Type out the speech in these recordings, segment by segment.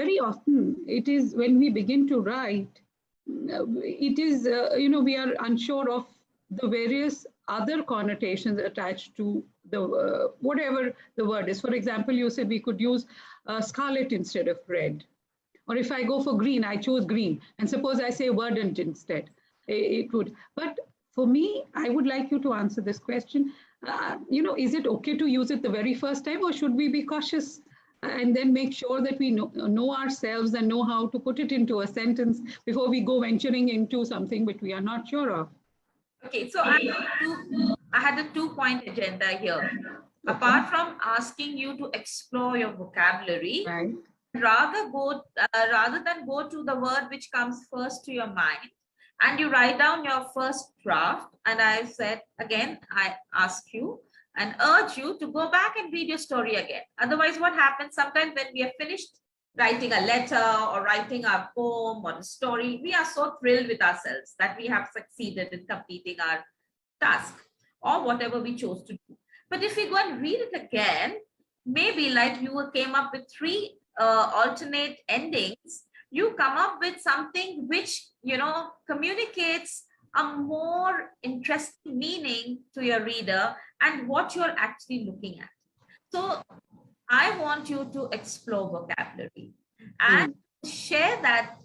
very often it is when we begin to write, it is, we are unsure of the various other connotations attached to the whatever the word is. For example, you said we could use scarlet instead of red. Or if I go for green, I chose green. And suppose I say verdant instead, it would. But for me, I would like you to answer this question. Is it okay to use it the very first time, or should we be cautious and then make sure that we know ourselves and know how to put it into a sentence before we go venturing into something which we are not sure of? Okay, so I had a two-point agenda here. Okay. Apart from asking you to explore your vocabulary, right, rather than go to the word which comes first to your mind, and you write down your first draft, and I said again, I ask you and urge you to go back and read your story again. Otherwise, what happens sometimes when we are finished writing a letter or writing a poem or a story, we are so thrilled with ourselves that we have succeeded in completing our task or whatever we chose to do. But if we go and read it again, maybe like you came up with three alternate endings, you come up with something which, communicates a more interesting meaning to your reader and what you're actually looking at. So I want you to explore vocabulary and share that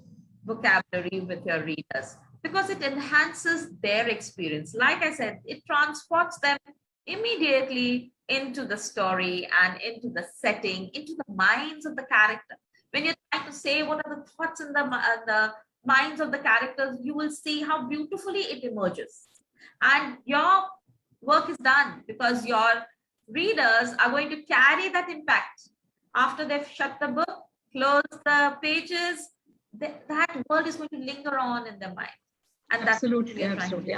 vocabulary with your readers, because it enhances their experience. Like I said, it transports them immediately into the story and into the setting, into the minds of the character. When you're trying to say what are the thoughts in the minds of the characters, you will see how beautifully it emerges. And your work is done, because your readers are going to carry that impact. After they've shut the book, close the pages, that word is going to linger on in their mind. And absolutely, absolutely.